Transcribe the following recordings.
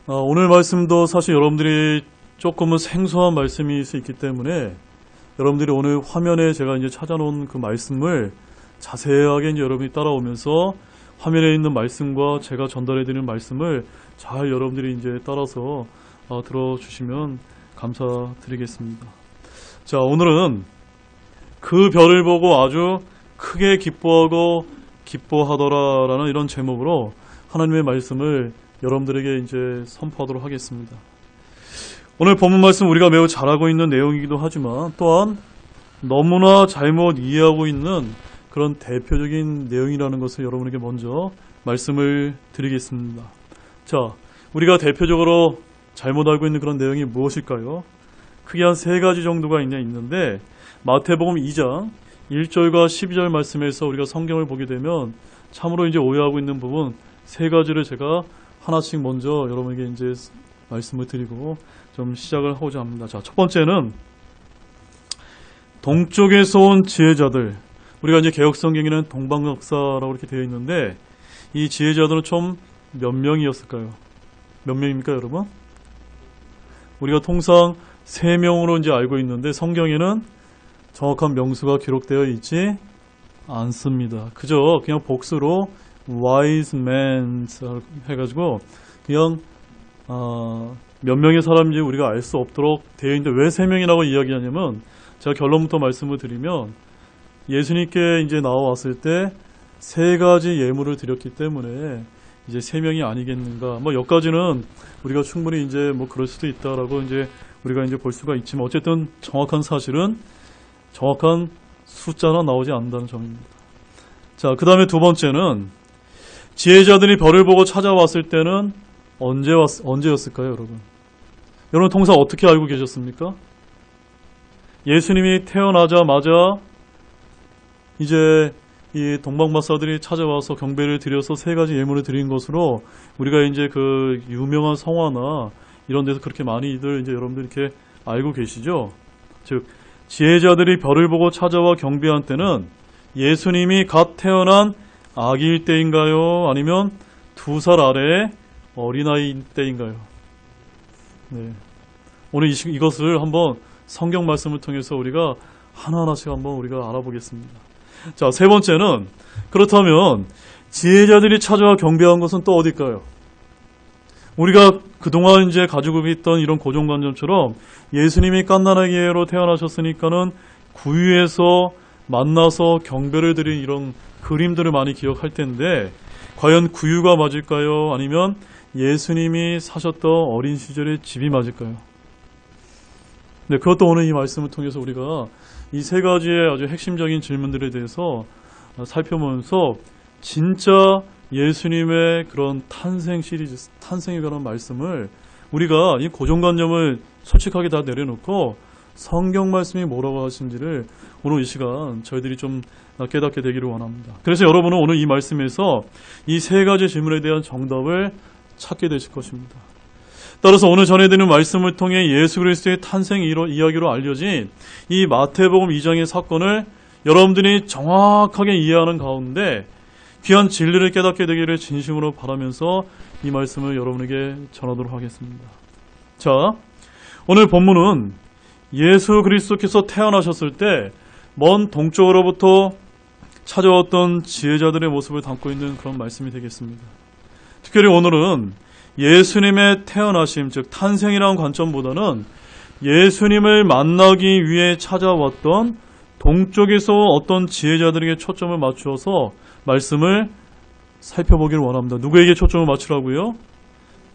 오늘 말씀도 사실 여러분들이 조금은 생소한 말씀일 수 있기 때문에 여러분들이 오늘 화면에 제가 이제 찾아놓은 그 말씀을 자세하게 이제 여러분이 따라오면서 화면에 있는 말씀과 제가 전달해드리는 말씀을 잘 여러분들이 이제 따라서 들어주시면 감사드리겠습니다. 자, 오늘은 그 별을 보고 아주 크게 기뻐하고 기뻐하더라라는 이런 제목으로 하나님의 말씀을 여러분들에게 이제 선포하도록 하겠습니다. 오늘 본문 말씀 우리가 매우 잘 알고 있는 내용이기도 하지만 또한 너무나 잘못 이해하고 있는 그런 대표적인 내용이라는 것을 여러분에게 먼저 말씀을 드리겠습니다. 자, 우리가 대표적으로 잘못 알고 있는 그런 내용이 무엇일까요? 크게 한 세 가지 정도가 있는데 마태복음 2장 1절과 12절 말씀에서 우리가 성경을 보게 되면 참으로 이제 오해하고 있는 부분 세 가지를 제가 하나씩 먼저 여러분에게 이제 말씀을 드리고 좀 시작을 하고자 합니다. 자, 첫 번째는 동쪽에서 온 지혜자들. 우리가 이제 개혁성경에는 동방역사라고 이렇게 되어 있는데 이 지혜자들은 총 몇 명이었을까요? 몇 명입니까, 여러분? 우리가 통상 3명으로 이제 알고 있는데 성경에는 정확한 명수가 기록되어 있지 않습니다. 그저 그냥 복수로 wise men 해가지고 그냥 몇 명의 사람인지 우리가 알 수 없도록 되어 있는데 왜 3명이라고 이야기하냐면 제가 결론부터 말씀을 드리면 예수님께 이제 나와왔을 때 3가지 예물을 드렸기 때문에 이제 3명이 아니겠는가. 뭐 여기까지는 우리가 충분히 이제 뭐 그럴 수도 있다라고 이제 우리가 이제 볼 수가 있지만 어쨌든 정확한 사실은 정확한 숫자는 나오지 않는다는 점입니다. 자, 그 다음에 두 번째는 지혜자들이 별을 보고 찾아왔을 때는 언제였을까요, 여러분? 여러분 통상 어떻게 알고 계셨습니까? 예수님이 태어나자마자 이제 이 동방마사들이 찾아와서 경배를 드려서 3가지 예물을 드린 것으로 우리가 이제 그 유명한 성화나 이런 데서 그렇게 많이들 이제 여러분들 이렇게 알고 계시죠? 즉, 지혜자들이 별을 보고 찾아와 경배한 때는 예수님이 갓 태어난 아기일 때인가요? 아니면 2살 아래의 어린아이일 때인가요? 네. 오늘 이것을 한번 성경 말씀을 통해서 우리가 하나하나씩 한번 우리가 알아보겠습니다. 자, 세 번째는 그렇다면 지혜자들이 찾아와 경배한 것은 또 어딜까요? 우리가 그동안 이제 가지고 있던 이런 고정관념처럼 예수님이 갓난아기로 태어나셨으니까는 구유에서 만나서 경배를 드린 이런 그림들을 많이 기억할 텐데 과연 구유가 맞을까요? 아니면 예수님이 사셨던 어린 시절의 집이 맞을까요? 네, 그것도 오늘 이 말씀을 통해서 우리가 이 3가지의 아주 핵심적인 질문들에 대해서 살펴보면서 진짜 예수님의 그런 탄생 시리즈, 탄생에 관한 말씀을 우리가 이 고정관념을 솔직하게 다 내려놓고 성경 말씀이 뭐라고 하신지를 오늘 이 시간 저희들이 좀 깨닫게 되기를 원합니다. 그래서 여러분은 오늘 이 말씀에서 이 3가지 질문에 대한 정답을 찾게 되실 것입니다. 따라서 오늘 전해드리는 말씀을 통해 예수 그리스도의 탄생 이야기로 알려진 이 마태복음 2장의 사건을 여러분들이 정확하게 이해하는 가운데 귀한 진리를 깨닫게 되기를 진심으로 바라면서 이 말씀을 여러분에게 전하도록 하겠습니다. 자, 오늘 본문은 예수 그리스도께서 태어나셨을 때 먼 동쪽으로부터 찾아왔던 지혜자들의 모습을 담고 있는 그런 말씀이 되겠습니다. 특별히 오늘은 예수님의 태어나심, 즉 탄생이라는 관점보다는 예수님을 만나기 위해 찾아왔던 동쪽에서 어떤 지혜자들에게 초점을 맞추어서 말씀을 살펴보기를 원합니다. 누구에게 초점을 맞추라고요?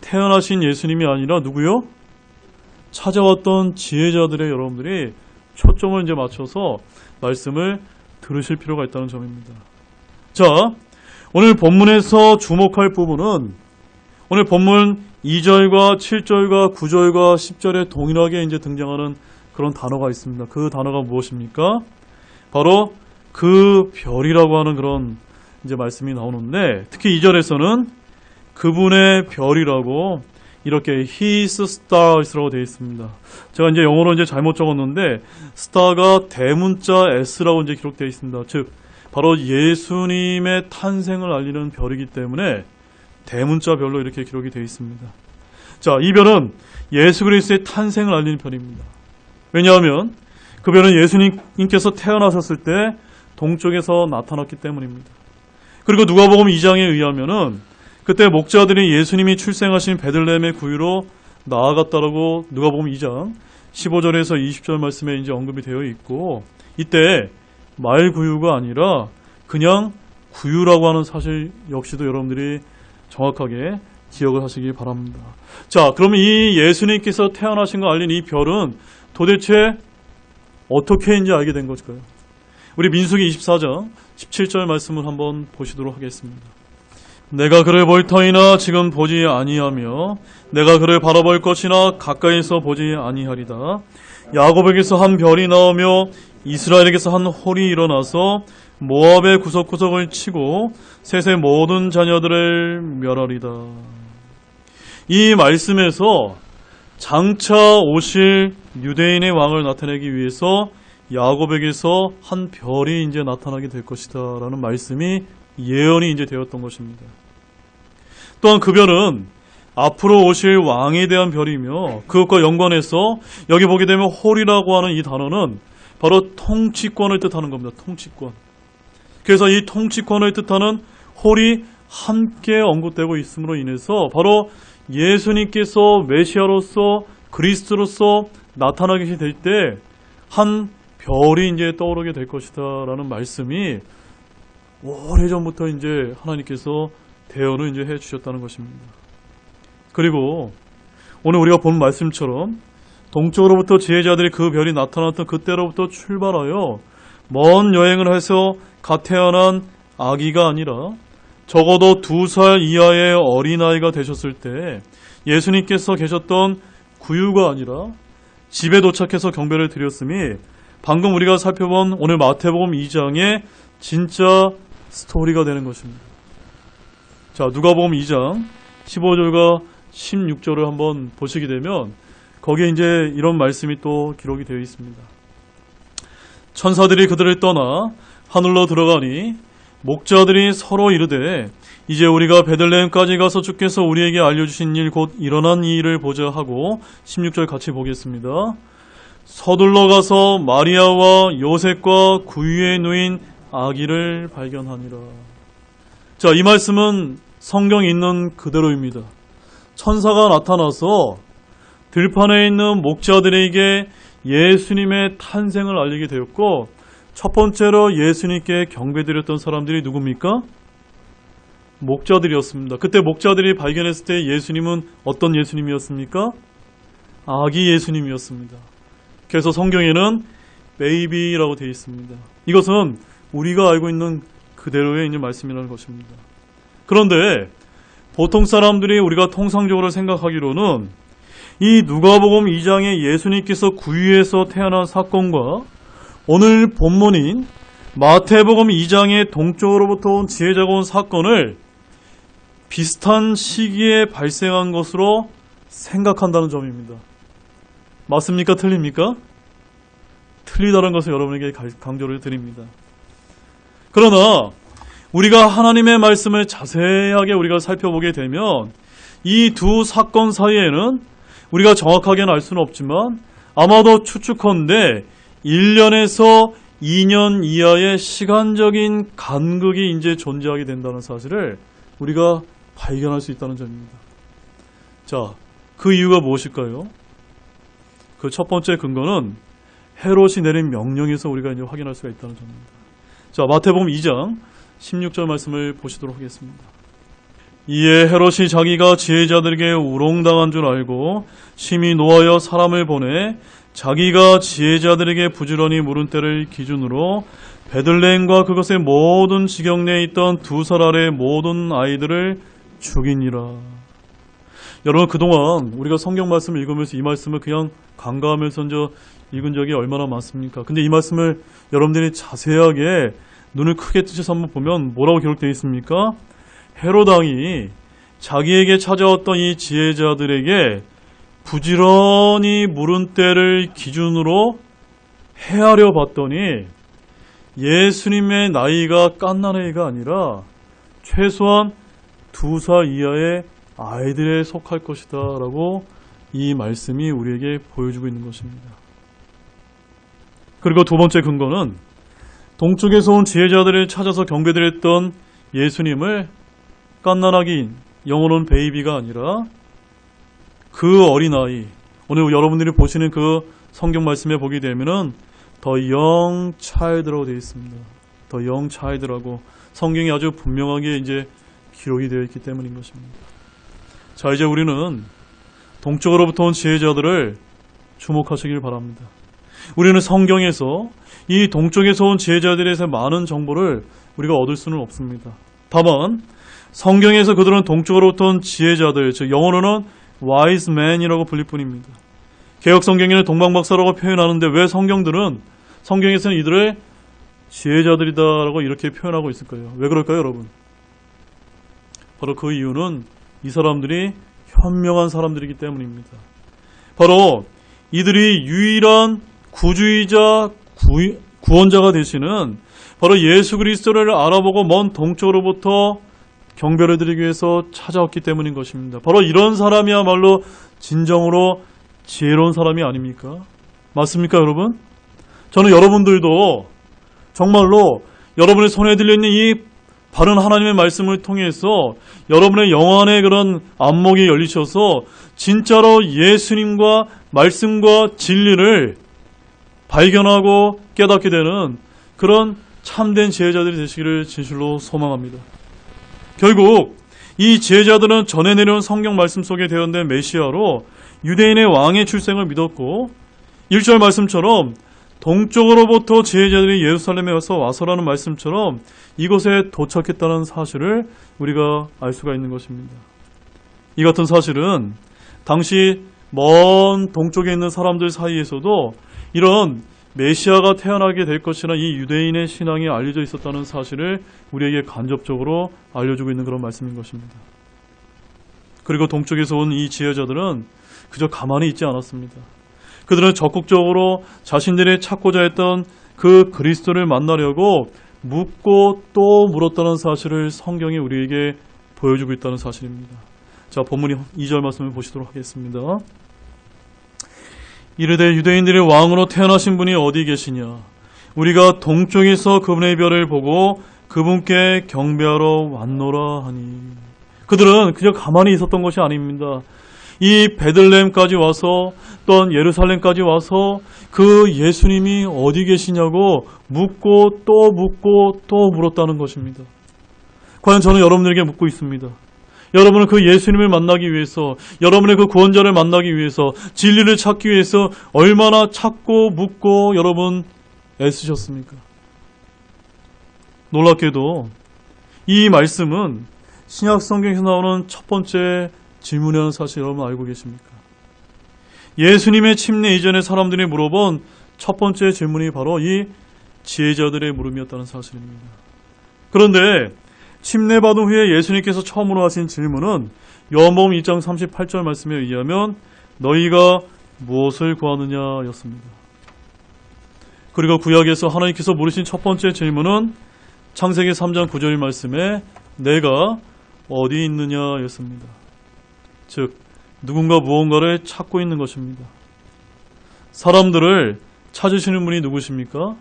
태어나신 예수님이 아니라 누구요? 찾아왔던 지혜자들의 여러분들이 초점을 이제 맞춰서 말씀을 들으실 필요가 있다는 점입니다. 자, 오늘 본문에서 주목할 부분은 오늘 본문 2절과 7절과 9절과 10절에 동일하게 이제 등장하는 그런 단어가 있습니다. 그 단어가 무엇입니까? 바로 그 별이라고 하는 그런 이제 말씀이 나오는데 특히 2절에서는 그분의 별이라고 이렇게 His stars라고 되어 있습니다. 제가 이제 영어로 이제 잘못 적었는데 star가 대문자 S라고 이제 기록되어 있습니다. 즉 바로 예수님의 탄생을 알리는 별이기 때문에 대문자 별로 이렇게 기록이 되어 있습니다. 자, 이 별은 예수 그리스도의 탄생을 알리는 별입니다. 왜냐하면 그 별은 예수님께서 태어나셨을 때 동쪽에서 나타났기 때문입니다. 그리고 누가복음 2장에 의하면은 그때 목자들이 예수님이 출생하신 베들레헴의 구유로 나아갔다라고 누가복음 2장 15절에서 20절 말씀에 이제 언급이 되어 있고, 이때 말 구유가 아니라 그냥 구유라고 하는 사실 역시도 여러분들이 정확하게 기억을 하시기 바랍니다. 자, 그러면 이 예수님께서 태어나신 거 알린 이 별은 도대체 어떻게 인지 알게 된 것일까요? 우리 민수기 24장 17절 말씀을 한번 보시도록 하겠습니다. 내가 그를 볼 터이나 지금 보지 아니하며 내가 그를 바라볼 것이나 가까이서 보지 아니하리다. 야곱에게서 한 별이 나오며 이스라엘에게서 한 홀이 일어나서 모압의 구석구석을 치고 셋의 모든 자녀들을 멸하리다. 이 말씀에서 장차 오실 유대인의 왕을 나타내기 위해서 야곱에게서 한 별이 이제 나타나게 될 것이다 라는 말씀이 예언이 이제 되었던 것입니다. 또한 그 별은 앞으로 오실 왕에 대한 별이며 그것과 연관해서 여기 보게 되면 홀이라고 하는 이 단어는 바로 통치권을 뜻하는 겁니다. 통치권. 그래서 이 통치권을 뜻하는 홀이 함께 언급되고 있음으로 인해서 바로 예수님께서 메시아로서 그리스도로서 나타나게 될 때 한 별이 이제 떠오르게 될 것이다 라는 말씀이 오래전부터 이제 하나님께서 대언을 이제 해 주셨다는 것입니다. 그리고 오늘 우리가 본 말씀처럼 동쪽으로부터 지혜자들이 그 별이 나타났던 그때로부터 출발하여 먼 여행을 해서 갓 태어난 아기가 아니라 적어도 2살 이하의 어린아이가 되셨을 때 예수님께서 계셨던 구유가 아니라 집에 도착해서 경배를 드렸음이 방금 우리가 살펴본 오늘 마태복음 2장의 진짜 스토리가 되는 것입니다. 자, 누가복음 2장 15절과 16절을 한번 보시게 되면 거기에 이제 이런 말씀이 또 기록이 되어 있습니다. 천사들이 그들을 떠나 하늘로 들어가니 목자들이 서로 이르되 이제 우리가 베들레헴까지 가서 주께서 우리에게 알려주신 일 곧 일어난 이 일을 보자 하고 16절 같이 보겠습니다. 서둘러 가서 마리아와 요셉과 구유에 누인 아기를 발견하니라. 자, 이 말씀은 성경에 있는 그대로입니다. 천사가 나타나서 들판에 있는 목자들에게 예수님의 탄생을 알리게 되었고, 첫 번째로 예수님께 경배드렸던 사람들이 누굽니까? 목자들이었습니다. 그때 목자들이 발견했을 때 예수님은 어떤 예수님이었습니까? 아기 예수님이었습니다. 그래서 성경에는 베이비라고 되어 있습니다. 이것은 우리가 알고 있는 그대로의 이제 말씀이라는 것입니다. 그런데 보통 사람들이 우리가 통상적으로 생각하기로는 이 누가복음 2장에 예수님께서 구유에서 태어난 사건과 오늘 본문인 마태복음 2장의 동쪽으로부터 온 지혜자가 온 사건을 비슷한 시기에 발생한 것으로 생각한다는 점입니다. 맞습니까? 틀립니까? 틀리다는 것을 여러분에게 강조를 드립니다. 그러나 우리가 하나님의 말씀을 자세하게 우리가 살펴보게 되면 이 두 사건 사이에는 우리가 정확하게는 알 수는 없지만 아마도 추측컨대 1년에서 2년 이하의 시간적인 간극이 이제 존재하게 된다는 사실을 우리가 발견할 수 있다는 점입니다. 자, 그 이유가 무엇일까요? 그 첫 번째 근거는 헤롯이 내린 명령에서 우리가 이제 확인할 수가 있다는 점입니다. 자, 마태복음 2장 16절 말씀을 보시도록 하겠습니다. 이에 헤롯이 자기가 지혜자들에게 우롱당한 줄 알고 심히 노하여 사람을 보내 자기가 지혜자들에게 부지런히 물은 때를 기준으로 베들레헴과 그것의 모든 지경 내에 있던 2살 아래의 모든 아이들을 죽이니라. 여러분, 그동안 우리가 성경 말씀을 읽으면서 이 말씀을 그냥 간과하면서 읽은 적이 얼마나 많습니까? 근데 이 말씀을 여러분들이 자세하게 눈을 크게 뜨셔서 한번 보면 뭐라고 기록되어 있습니까? 헤롯 왕이 자기에게 찾아왔던 이 지혜자들에게 부지런히 물은 때를 기준으로 헤아려 봤더니 예수님의 나이가 갓난아이가 아니라 최소한 2살 이하의 아이들에 속할 것이다 라고 이 말씀이 우리에게 보여주고 있는 것입니다. 그리고 두 번째 근거는 동쪽에서 온 지혜자들을 찾아서 경배드렸던 예수님을 갓난아기, 영어로는 베이비가 아니라 그 어린아이, 오늘 여러분들이 보시는 그 성경 말씀에 보게 되면은 The young child라고 되어 있습니다. The young child라고 성경이 아주 분명하게 이제 기록이 되어 있기 때문인 것입니다. 자, 이제 우리는 동쪽으로부터 온 지혜자들을 주목하시길 바랍니다. 우리는 성경에서 이 동쪽에서 온 지혜자들에 대해서 많은 정보를 우리가 얻을 수는 없습니다. 다만 성경에서 그들은 동쪽으로부터 온 지혜자들, 즉 영어로는 wise men이라고 불릴 뿐입니다. 개혁 성경에는 동방박사라고 표현하는데 왜 성경에서는 이들을 지혜자들이다라고 이렇게 표현하고 있을까요? 왜 그럴까요, 여러분? 바로 그 이유는 이 사람들이 현명한 사람들이기 때문입니다. 바로 이들이 유일한 구주이자 구원자가 되시는 바로 예수 그리스도를 알아보고 먼 동쪽으로부터 경배를 드리기 위해서 찾아왔기 때문인 것입니다. 바로 이런 사람이야말로 진정으로 지혜로운 사람이 아닙니까? 맞습니까, 여러분? 저는 여러분들도 정말로 여러분의 손에 들려있는 이 바른 하나님의 말씀을 통해서 여러분의 영안의 그런 안목이 열리셔서 진짜로 예수님과 말씀과 진리를 발견하고 깨닫게 되는 그런 참된 지혜자들이 되시기를 진실로 소망합니다. 결국 이 지혜자들은 전해 내려온 성경 말씀 속에 대언된 메시아로 유대인의 왕의 출생을 믿었고 1절 말씀처럼 동쪽으로부터 지혜자들이 예루살렘에 와서라는 말씀처럼 이곳에 도착했다는 사실을 우리가 알 수가 있는 것입니다. 이 같은 사실은 당시 먼 동쪽에 있는 사람들 사이에서도 이런 메시아가 태어나게 될 것이라는 이 유대인의 신앙이 알려져 있었다는 사실을 우리에게 간접적으로 알려주고 있는 그런 말씀인 것입니다. 그리고 동쪽에서 온 이 지혜자들은 그저 가만히 있지 않았습니다. 그들은 적극적으로 자신들이 찾고자 했던 그 그리스도를 만나려고 묻고 또 물었다는 사실을 성경이 우리에게 보여주고 있다는 사실입니다. 자, 본문 2절 말씀을 보시도록 하겠습니다. 이르되 유대인들의 왕으로 태어나신 분이 어디 계시냐? 우리가 동쪽에서 그분의 별을 보고 그분께 경배하러 왔노라 하니. 그들은 그냥 가만히 있었던 것이 아닙니다. 이 베들레헴까지 와서 또한 예루살렘까지 와서 그 예수님이 어디 계시냐고 묻고 또 물었다는 것입니다. 과연 저는 여러분들에게 묻고 있습니다. 여러분은 그 예수님을 만나기 위해서, 여러분의 그 구원자를 만나기 위해서, 진리를 찾기 위해서 얼마나 찾고 묻고 여러분 애쓰셨습니까? 놀랍게도 이 말씀은 신약 성경에서 나오는 첫 번째 질문이라는 사실 여러분 알고 계십니까? 예수님의 침례 이전에 사람들이 물어본 첫 번째 질문이 바로 이 지혜자들의 물음이었다는 사실입니다. 그런데 침례받은 후에 예수님께서 처음으로 하신 질문은 요한복음 2장 38절 말씀에 의하면 너희가 무엇을 구하느냐 였습니다. 그리고 구약에서 하나님께서 물으신 첫 번째 질문은 창세기 3장 9절 말씀에 내가 어디 있느냐 였습니다. 즉 누군가 무언가를 찾고 있는 것입니다. 사람들을 찾으시는 분이 누구십니까?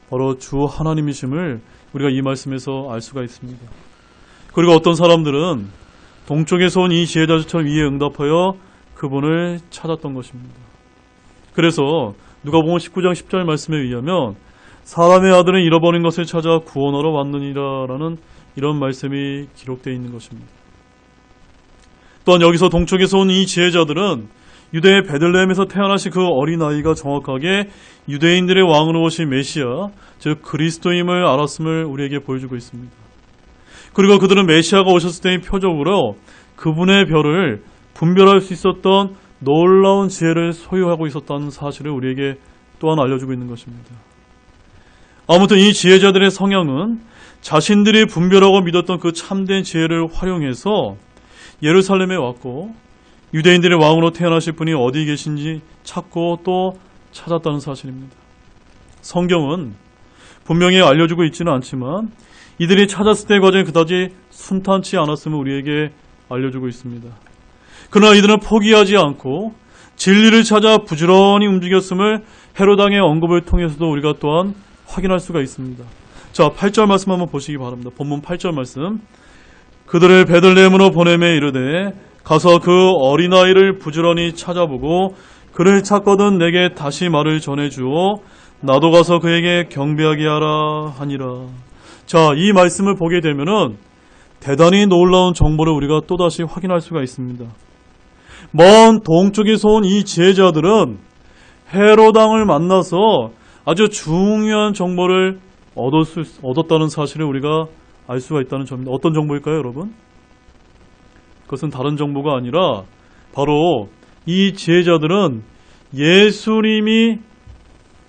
바로 주 하나님이심을 우리가 이 말씀에서 알 수가 있습니다. 그리고 어떤 사람들은 동쪽에서 온 이 지혜자들처럼 이에 응답하여 그분을 찾았던 것입니다. 그래서 누가복음 19장 10절 말씀에 의하면 사람의 아들은 잃어버린 것을 찾아 구원하러 왔느니라 라는 이런 말씀이 기록되어 있는 것입니다. 또한 여기서 동쪽에서 온 이 지혜자들은 유대의 베들레헴에서 태어나신 그 어린아이가 정확하게 유대인들의 왕으로 오신 메시아, 즉 그리스도임을 알았음을 우리에게 보여주고 있습니다. 그리고 그들은 메시아가 오셨을 때의 표적으로 그분의 별을 분별할 수 있었던 놀라운 지혜를 소유하고 있었다는 사실을 우리에게 또한 알려주고 있는 것입니다. 아무튼 이 지혜자들의 성향은 자신들이 분별하고 믿었던 그 참된 지혜를 활용해서 예루살렘에 왔고 유대인들의 왕으로 태어나실 분이 어디 계신지 찾고 또 찾았다는 사실입니다. 성경은 분명히 알려주고 있지는 않지만 이들이 찾았을 때의 과정이 그다지 순탄치 않았음을 우리에게 알려주고 있습니다. 그러나 이들은 포기하지 않고 진리를 찾아 부지런히 움직였음을 헤롯 왕의 언급을 통해서도 우리가 또한 확인할 수가 있습니다. 자, 8절 말씀 한번 보시기 바랍니다. 본문 8절 말씀. 그들을 베들레헴으로 보내매 이르되 가서 그 어린아이를 부지런히 찾아보고 그를 찾거든 내게 다시 말을 전해주어 나도 가서 그에게 경배하게 하라 하니라. 자, 이 말씀을 보게 되면은 대단히 놀라운 정보를 우리가 또다시 확인할 수가 있습니다. 먼 동쪽에서 온 이 지혜자들은 헤롯 왕을 만나서 아주 중요한 정보를 얻었다는 사실을 우리가 알 수가 있다는 점입니다. 어떤 정보일까요, 여러분? 그것은 다른 정보가 아니라 바로 이 지혜자들은 예수님이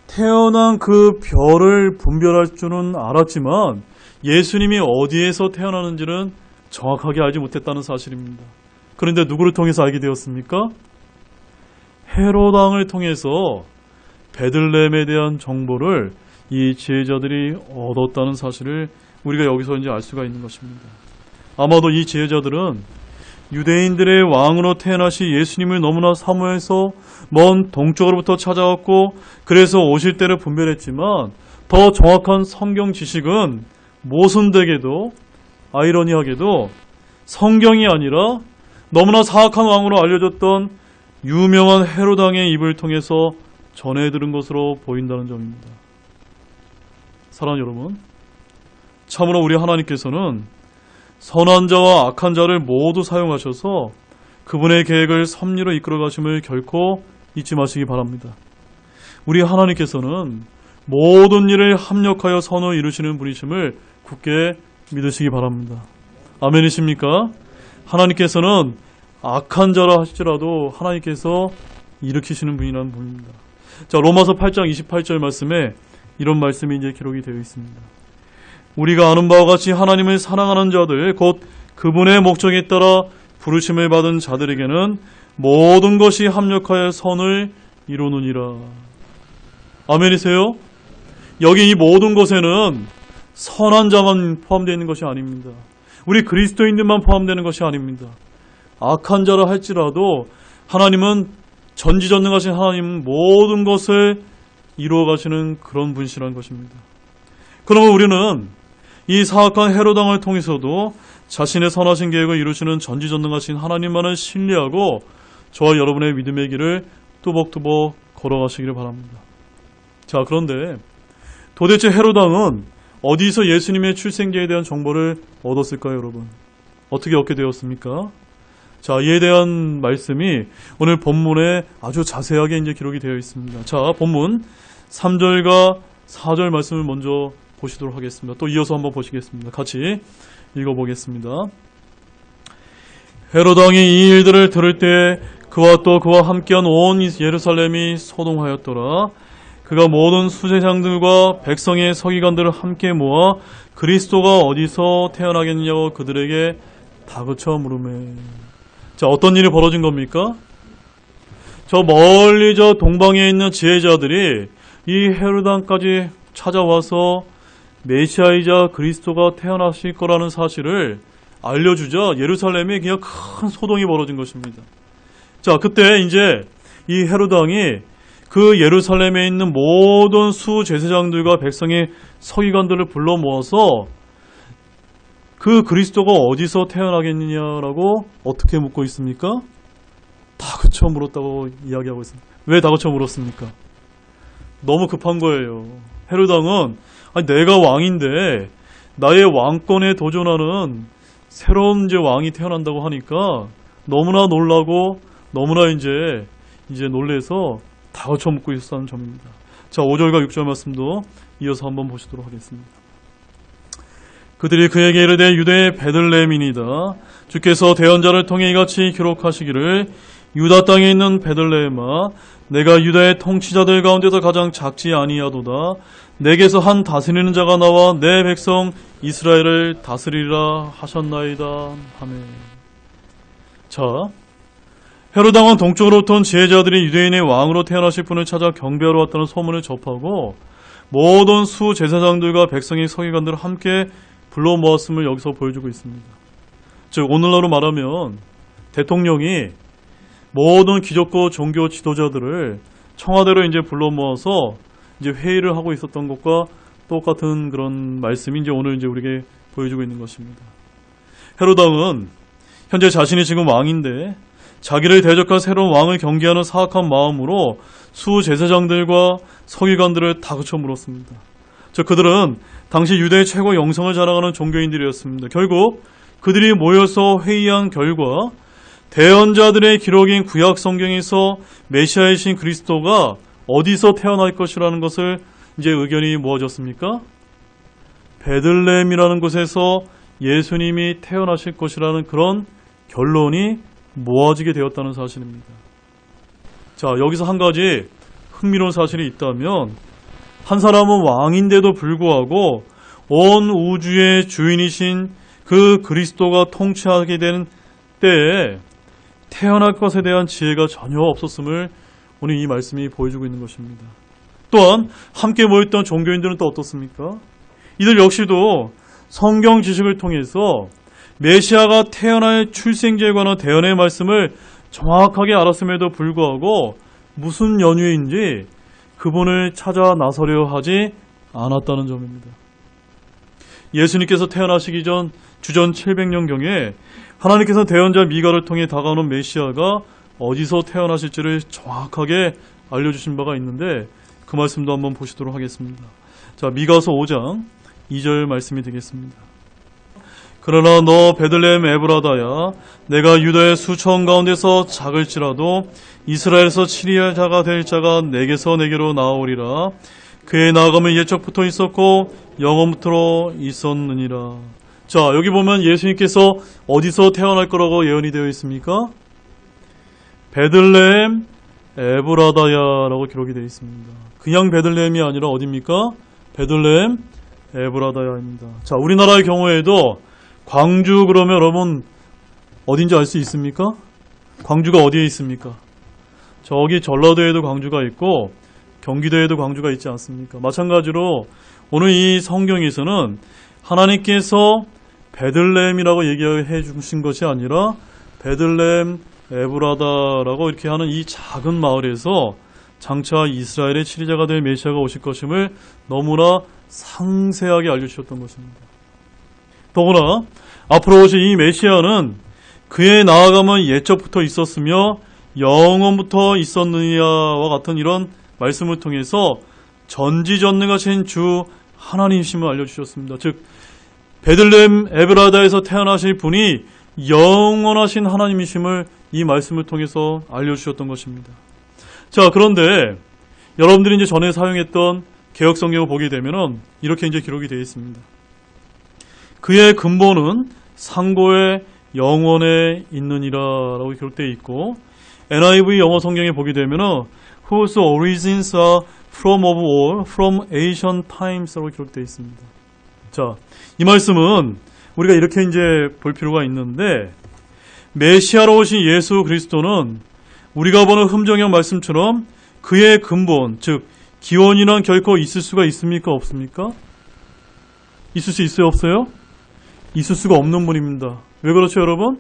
태어난 그 별을 분별할 줄은 알았지만 예수님이 어디에서 태어나는지는 정확하게 알지 못했다는 사실입니다. 그런데 누구를 통해서 알게 되었습니까? 헤롯 왕을 통해서 베들레헴에 대한 정보를 이 지혜자들이 얻었다는 사실을 우리가 여기서 이제 알 수가 있는 것입니다. 아마도 이 지혜자들은 유대인들의 왕으로 태어나신 예수님을 너무나 사모해서 먼 동쪽으로부터 찾아왔고 그래서 오실 때를 분별했지만 더 정확한 성경 지식은 모순되게도 아이러니하게도 성경이 아니라 너무나 사악한 왕으로 알려졌던 유명한 헤롯 왕의 입을 통해서 전해 들은 것으로 보인다는 점입니다. 사랑하는 여러분, 참으로 우리 하나님께서는 선한 자와 악한 자를 모두 사용하셔서 그분의 계획을 섭리로 이끌어 가심을 결코 잊지 마시기 바랍니다. 우리 하나님께서는 모든 일을 합력하여 선을 이루시는 분이심을 굳게 믿으시기 바랍니다. 아멘이십니까? 하나님께서는 악한 자라 할지라도 하나님께서 일으키시는 분이라는 분입니다. 자, 로마서 8장 28절 말씀에 이런 말씀이 이제 기록이 되어 있습니다. 우리가 아는 바와 같이 하나님을 사랑하는 자들 곧 그분의 목적에 따라 부르심을 받은 자들에게는 모든 것이 합력하여 선을 이루느니라. 아멘이세요? 여기 이 모든 것에는 선한 자만 포함되어 있는 것이 아닙니다. 우리 그리스도인들만 포함되는 것이 아닙니다. 악한 자라 할지라도 하나님은 전지전능하신 하나님은 모든 것을 이루어 가시는 그런 분이시라는 것입니다. 그러면 우리는 이 사악한 헤롯 왕을 통해서도 자신의 선하신 계획을 이루시는 전지전능하신 하나님만을 신뢰하고 저와 여러분의 믿음의 길을 뚜벅뚜벅 걸어가시기를 바랍니다. 자, 그런데 도대체 헤롯 왕은 어디서 예수님의 출생기에 대한 정보를 얻었을까요, 여러분? 어떻게 얻게 되었습니까? 자, 이에 대한 말씀이 오늘 본문에 아주 자세하게 이제 기록이 되어 있습니다. 자, 본문 3절과 4절 말씀을 먼저 보시도록 하겠습니다. 또 이어서 한번 보시겠습니다. 같이 읽어보겠습니다. 헤롯 왕이 이 일들을 들을 때 그와 또 그와 함께한 온 예루살렘이 소동하였더라. 그가 모든 수제장들과 백성의 서기관들을 함께 모아 그리스도가 어디서 태어나겠느냐고 그들에게 다그쳐 물으매. 자, 어떤 일이 벌어진 겁니까? 저 멀리 저 동방에 있는 지혜자들이 이 헤롯 왕까지 찾아와서 메시아이자 그리스도가 태어나실 거라는 사실을 알려주자 예루살렘에 그냥 큰 소동이 벌어진 것입니다. 자, 그때 이제 이 헤롯 왕이 그 예루살렘에 있는 모든 수제사장들과 백성의 서기관들을 불러 모아서 그 그리스도가 어디서 태어나겠느냐라고 어떻게 묻고 있습니까? 다그쳐 물었다고 이야기하고 있습니다. 왜 다그쳐 물었습니까? 너무 급한 거예요. 헤롯 왕은 아니, 내가 왕인데 나의 왕권에 도전하는 새로운 이제 왕이 태어난다고 하니까 너무나 놀라고 너무나 이제 놀래서 다그쳐 묻고 있었다는 점입니다. 자, 5절과 6절 말씀도 이어서 한번 보시도록 하겠습니다. 그들이 그에게 이르되 유대의 베들레헴이니이다. 주께서 대언자를 통해 이같이 기록하시기를 유다 땅에 있는 베들레헴아 내가 유다의 통치자들 가운데서 가장 작지 아니하도다. 내게서 한 다스리는 자가 나와 내 백성 이스라엘을 다스리라 하셨나이다 하매. 자, 헤롯 왕은 동쪽으로부터 온 지혜자들이 유대인의 왕으로 태어나실 분을 찾아 경배하러 왔다는 소문을 접하고 모든 수제사장들과 백성의 서기관들을 함께 불러 모았음을 여기서 보여주고 있습니다. 즉 오늘날로 말하면 대통령이 모든 기독교 종교 지도자들을 청와대로 이제 불러 모아서 이제 회의를 하고 있었던 것과 똑같은 그런 말씀이 이제 오늘 이제 우리에게 보여주고 있는 것입니다. 헤롯 왕은 현재 자신이 지금 왕인데 자기를 대적한 새로운 왕을 경계하는 사악한 마음으로 수 제사장들과 서기관들을 다그쳐 물었습니다. 즉 그들은 당시 유대의 최고 영성을 자랑하는 종교인들이었습니다. 결국 그들이 모여서 회의한 결과 대언자들의 기록인 구약 성경에서 메시아이신 그리스도가 어디서 태어날 것이라는 것을 이제 의견이 모아졌습니까? 베들레헴이라는 곳에서 예수님이 태어나실 것이라는 그런 결론이 모아지게 되었다는 사실입니다. 자, 여기서 한 가지 흥미로운 사실이 있다면 한 사람은 왕인데도 불구하고 온 우주의 주인이신 그 그리스도가 통치하게 된 때에 태어날 것에 대한 지혜가 전혀 없었음을 오늘 이 말씀이 보여주고 있는 것입니다. 또한 함께 모였던 종교인들은 또 어떻습니까? 이들 역시도 성경 지식을 통해서 메시아가 태어날 출생지에 관한 대언의 말씀을 정확하게 알았음에도 불구하고 무슨 연유인지 그분을 찾아 나서려 하지 않았다는 점입니다. 예수님께서 태어나시기 전 주전 700년경에 하나님께서 대언자 미가를 통해 다가오는 메시아가 어디서 태어나실지를 정확하게 알려주신 바가 있는데 그 말씀도 한번 보시도록 하겠습니다. 자, 미가서 5장 2절 말씀이 되겠습니다. 그러나 너 베들레헴 에브라다야 내가 유다의 수천 가운데서 작을지라도 이스라엘에서 치리할 자가 될 자가 내게서 내게로 나오리라. 그의 나아감은 옛적부터 있었고 영원부터 있었느니라. 자, 여기 보면 예수님께서 어디서 태어날 거라고 예언이 되어 있습니까? 베들레헴 에브라다야라고 기록이 되어 있습니다. 그냥 베들레헴이 아니라 어디입니까? 베들레헴 에브라다야입니다. 자, 우리나라의 경우에도 광주 그러면 여러분 어딘지 알 수 있습니까? 광주가 어디에 있습니까? 저기 전라도에도 광주가 있고 경기도에도 광주가 있지 않습니까? 마찬가지로 오늘 이 성경에서는 하나님께서 베들레헴이라고 얘기해 주신 것이 아니라 베들레헴 에브라다라고 이렇게 하는 이 작은 마을에서 장차 이스라엘의 치리자가 될 메시아가 오실 것임을 너무나 상세하게 알려주셨던 것입니다. 더구나 앞으로 오실 이 메시아는 그의 나아감은 옛적부터 있었으며 영원부터 있었느냐와 같은 이런 말씀을 통해서 전지전능하신 주 하나님이심을 알려주셨습니다. 즉 베들레헴 에브라다에서 태어나실 분이 영원하신 하나님이심을 이 말씀을 통해서 알려주셨던 것입니다. 자, 그런데 여러분들이 이제 전에 사용했던 개역성경을 보게 되면은 이렇게 이제 기록이 되어 있습니다. 그의 근본은 상고의 영원에 있느니라라고 기록되어 있고 NIV 영어 성경에 보게 되면은 whose origins are from of all, from ancient times라고 기록되어 있습니다. 자, 이 말씀은 우리가 이렇게 이제 볼 필요가 있는데 메시아로 오신 예수 그리스도는 우리가 보는 흠정형 말씀처럼 그의 근본, 즉 기원이란 결코 있을 수가 있습니까? 없습니까? 있을 수 있어요? 없어요? 있을 수가 없는 분입니다. 왜 그렇죠, 여러분?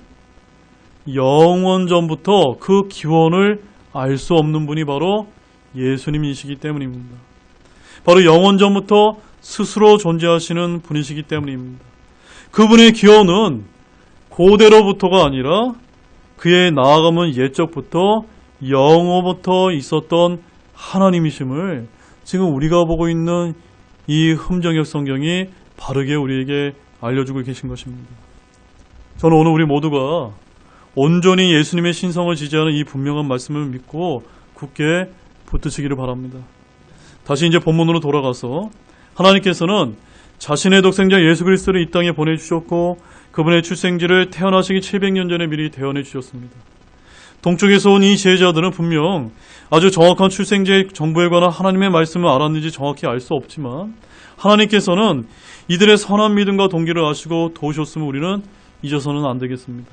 영원 전부터 그 기원을 알 수 없는 분이 바로 예수님이시기 때문입니다. 바로 영원 전부터 스스로 존재하시는 분이시기 때문입니다. 그분의 기원은 고대로부터가 아니라 그의 나아감은 옛적부터 영원부터 있었던 하나님이심을 지금 우리가 보고 있는 이 흠정역 성경이 바르게 우리에게 알려주고 계신 것입니다. 저는 오늘 우리 모두가 온전히 예수님의 신성을 지지하는 이 분명한 말씀을 믿고 굳게 붙드시기를 바랍니다. 다시 이제 본문으로 돌아가서 하나님께서는 자신의 독생자 예수 그리스도를 이 땅에 보내주셨고 그분의 출생지를 태어나시기 700년 전에 미리 대언해 주셨습니다. 동쪽에서 온 이 제자들은 분명 아주 정확한 출생지의 정보에 관한 하나님의 말씀을 알았는지 정확히 알 수 없지만 하나님께서는 이들의 선한 믿음과 동기를 아시고 도우셨음을 우리는 잊어서는 안 되겠습니다.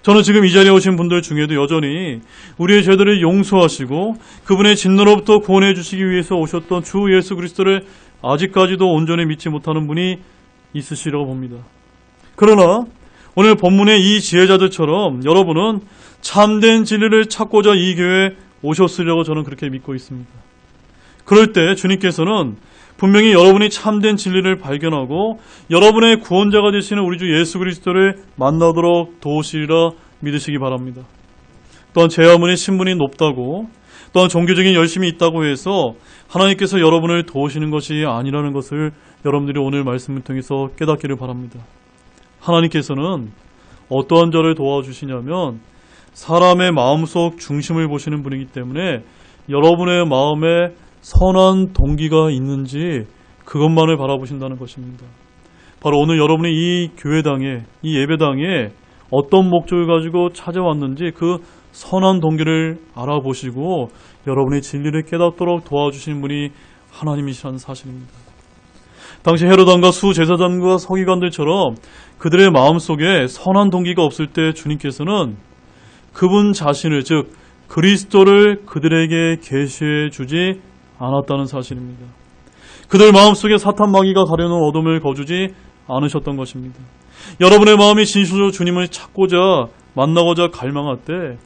저는 지금 이 자리에 오신 분들 중에도 여전히 우리의 죄들을 용서하시고 그분의 진노로부터 구원해 주시기 위해서 오셨던 주 예수 그리스도를 아직까지도 온전히 믿지 못하는 분이 있으시라고 봅니다. 그러나 오늘 본문의 이 지혜자들처럼 여러분은 참된 진리를 찾고자 이 교회에 오셨으려고 저는 그렇게 믿고 있습니다. 그럴 때 주님께서는 분명히 여러분이 참된 진리를 발견하고 여러분의 구원자가 되시는 우리 주 예수 그리스도를 만나도록 도우시리라 믿으시기 바랍니다. 또한 제 아무리 신분이 높다고 또한 종교적인 열심이 있다고 해서 하나님께서 여러분을 도우시는 것이 아니라는 것을 여러분들이 오늘 말씀을 통해서 깨닫기를 바랍니다. 하나님께서는 어떠한 자를 도와주시냐면 사람의 마음속 중심을 보시는 분이기 때문에 여러분의 마음에 선한 동기가 있는지 그것만을 바라보신다는 것입니다. 바로 오늘 여러분이 이 교회당에, 이 예배당에 어떤 목적을 가지고 찾아왔는지 그 선한 동기를 알아보시고 여러분의 진리를 깨닫도록 도와주시는 분이 하나님이시라는 사실입니다. 당시 헤롯 왕과 수제사장과 서기관들처럼 그들의 마음속에 선한 동기가 없을 때 주님께서는 그분 자신을, 즉 그리스도를 그들에게 계시해 주지 않았다는 사실입니다. 그들 마음속에 사탄 마귀가 가려놓은 어둠을 거두지 않으셨던 것입니다. 여러분의 마음이 진실로 주님을 찾고자 만나고자 갈망할 때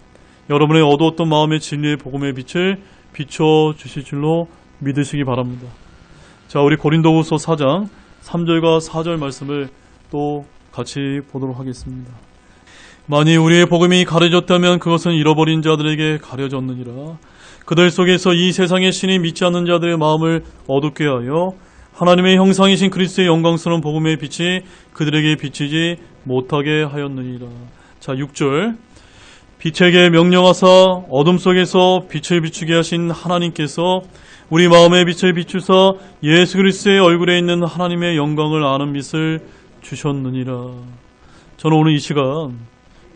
여러분의 어두웠던 마음의 진리의 복음의 빛을 비춰주실 줄로 믿으시기 바랍니다. 자, 우리 고린도후서 4장 3절과 4절 말씀을 또 같이 보도록 하겠습니다. 만일 우리의 복음이 가려졌다면 그것은 잃어버린 자들에게 가려졌느니라. 그들 속에서 이 세상의 신이 믿지 않는 자들의 마음을 어둡게 하여 하나님의 형상이신 그리스도의 영광스러운 복음의 빛이 그들에게 비치지 못하게 하였느니라. 자, 6절. 빛에게 명령하사 어둠 속에서 빛을 비추게 하신 하나님께서 우리 마음의 빛을 비추사 예수 그리스도의 얼굴에 있는 하나님의 영광을 아는 빛을 주셨느니라. 저는 오늘 이 시간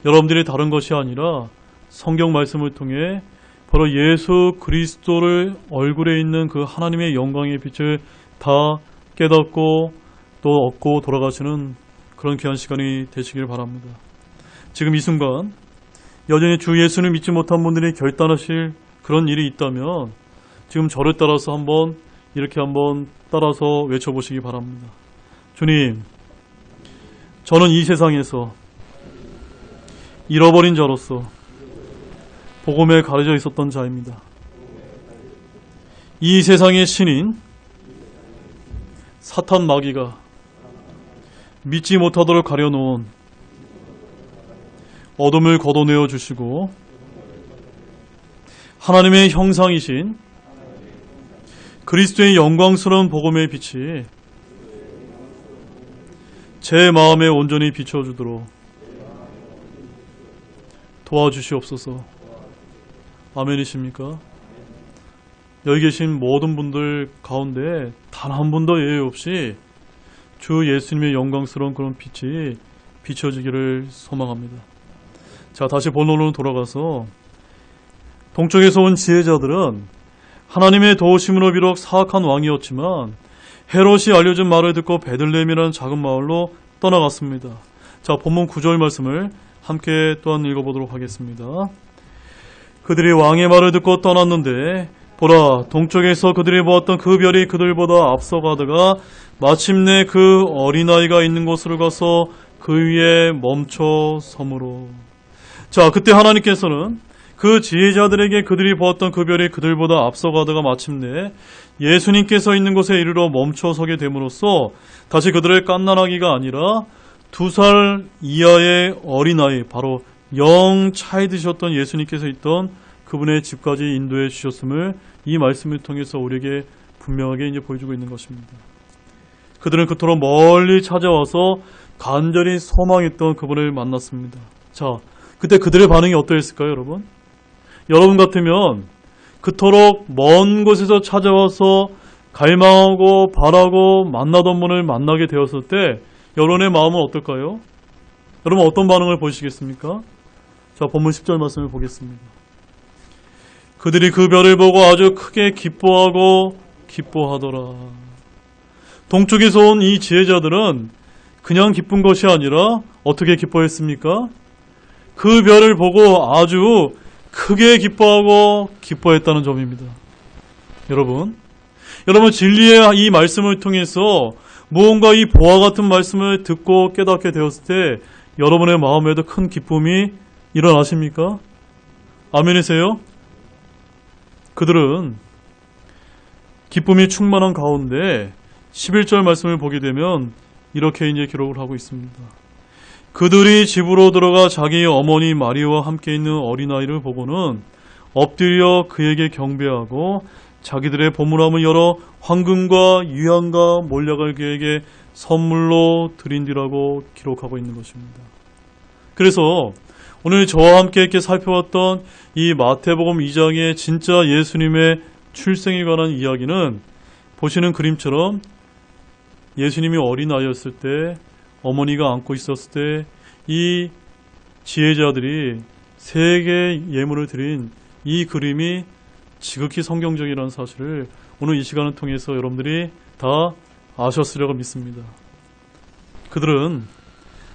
여러분들이 다른 것이 아니라 성경 말씀을 통해 바로 예수 그리스도를 얼굴에 있는 그 하나님의 영광의 빛을 다 깨닫고 또 얻고 돌아가시는 그런 귀한 시간이 되시길 바랍니다. 지금 이 순간 여전히 주 예수를 믿지 못한 분들이 결단하실 그런 일이 있다면 지금 저를 따라서 이렇게 한번 따라서 외쳐보시기 바랍니다. 주님, 저는 이 세상에서 잃어버린 자로서 복음에 가려져 있었던 자입니다. 이 세상의 신인 사탄 마귀가 믿지 못하도록 가려놓은 어둠을 걷어내어 주시고 하나님의 형상이신 그리스도의 영광스러운 복음의 빛이 제 마음에 온전히 비춰주도록 도와주시옵소서. 아멘이십니까? 여기 계신 모든 분들 가운데 단 한 분도 예외 없이 주 예수님의 영광스러운 그런 빛이 비춰지기를 소망합니다. 자, 다시 본론으로 돌아가서 동쪽에서 온 지혜자들은 하나님의 도우심으로 비록 사악한 왕이었지만 헤롯이 알려준 말을 듣고 베들레헴이라는 작은 마을로 떠나갔습니다. 자, 본문 9절 말씀을 함께 또한 읽어보도록 하겠습니다. 그들이 왕의 말을 듣고 떠났는데 보라, 동쪽에서 그들이 보았던 그 별이 그들보다 앞서가다가 마침내 그 어린아이가 있는 곳으로 가서 그 위에 멈춰 서므로. 자, 그때 하나님께서는 그 지혜자들에게 그들이 보았던 그 별이 그들보다 앞서가다가 마침내 예수님께서 있는 곳에 이르러 멈춰 서게 됨으로써 다시 그들을 깐난하기가 아니라 2살 이하의 어린아이, 바로 영 차이 드셨던 예수님께서 있던 그분의 집까지 인도해 주셨음을 이 말씀을 통해서 우리에게 분명하게 이제 보여주고 있는 것입니다. 그들은 그토록 멀리 찾아와서 간절히 소망했던 그분을 만났습니다. 자, 그때 그들의 반응이 어떠했을까요, 여러분? 여러분 같으면 그토록 먼 곳에서 찾아와서 갈망하고 바라고 만나던 분을 만나게 되었을 때 여러분의 마음은 어떨까요? 여러분 어떤 반응을 보이시겠습니까? 자, 본문 10절 말씀을 보겠습니다. 그들이 그 별을 보고 아주 크게 기뻐하고 기뻐하더라. 동쪽에서 온 이 지혜자들은 그냥 기쁜 것이 아니라 어떻게 기뻐했습니까? 그 별을 보고 아주 크게 기뻐하고 기뻐했다는 점입니다. 여러분 진리의 이 말씀을 통해서 무언가 이 보화 같은 말씀을 듣고 깨닫게 되었을 때 여러분의 마음에도 큰 기쁨이 일어나십니까? 아멘이세요? 그들은 기쁨이 충만한 가운데 11절 말씀을 보게 되면 이렇게 이제 기록을 하고 있습니다. 그들이 집으로 들어가 자기 어머니 마리아와 함께 있는 어린아이를 보고는 엎드려 그에게 경배하고 자기들의 보물함을 열어 황금과 유향과 몰약을 그에게 선물로 드린 뒤라고 기록하고 있는 것입니다. 그래서 오늘 저와 함께 이렇게 살펴봤던 이 마태복음 2장의 진짜 예수님의 출생에 관한 이야기는 보시는 그림처럼 예수님이 어린아이였을 때 어머니가 안고 있었을 때 이 지혜자들이 세 개의 예물을 드린 이 그림이 지극히 성경적이라는 사실을 오늘 이 시간을 통해서 여러분들이 다 아셨으리라고 믿습니다. 그들은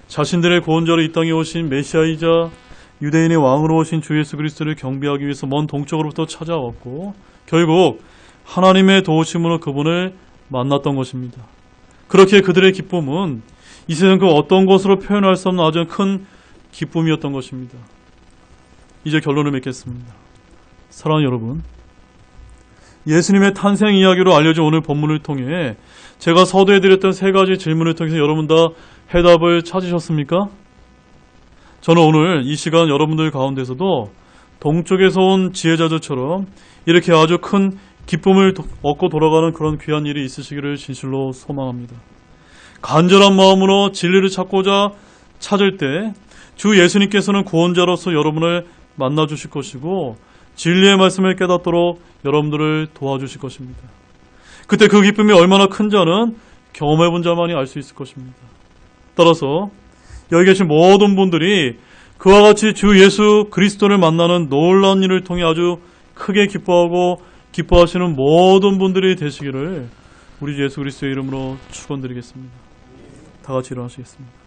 자신들의 구원자로 이 땅에 오신 메시아이자 유대인의 왕으로 오신 주 예수 그리스도를 경배하기 위해서 먼 동쪽으로부터 찾아왔고 결국 하나님의 도우심으로 그분을 만났던 것입니다. 그렇게 그들의 기쁨은 이 세상 그 어떤 것으로 표현할 수 없는 아주 큰 기쁨이었던 것입니다. 이제 결론을 맺겠습니다. 사랑하는 여러분, 예수님의 탄생 이야기로 알려진 오늘 본문을 통해 제가 서두에드렸던 세 가지 질문을 통해서 여러분 다 해답을 찾으셨습니까? 저는 오늘 이 시간 여러분들 가운데서도 동쪽에서 온 지혜자들처럼 이렇게 아주 큰 기쁨을 얻고 돌아가는 그런 귀한 일이 있으시기를 진실로 소망합니다. 간절한 마음으로 진리를 찾고자 찾을 때 주 예수님께서는 구원자로서 여러분을 만나주실 것이고 진리의 말씀을 깨닫도록 여러분들을 도와주실 것입니다. 그때 그 기쁨이 얼마나 큰 자는 경험해본 자만이 알 수 있을 것입니다. 따라서 여기 계신 모든 분들이 그와 같이 주 예수 그리스도를 만나는 놀라운 일을 통해 아주 크게 기뻐하고 기뻐하시는 모든 분들이 되시기를 우리 예수 그리스도의 이름으로 축원드리겠습니다. 다 같이 일어나시겠습니다.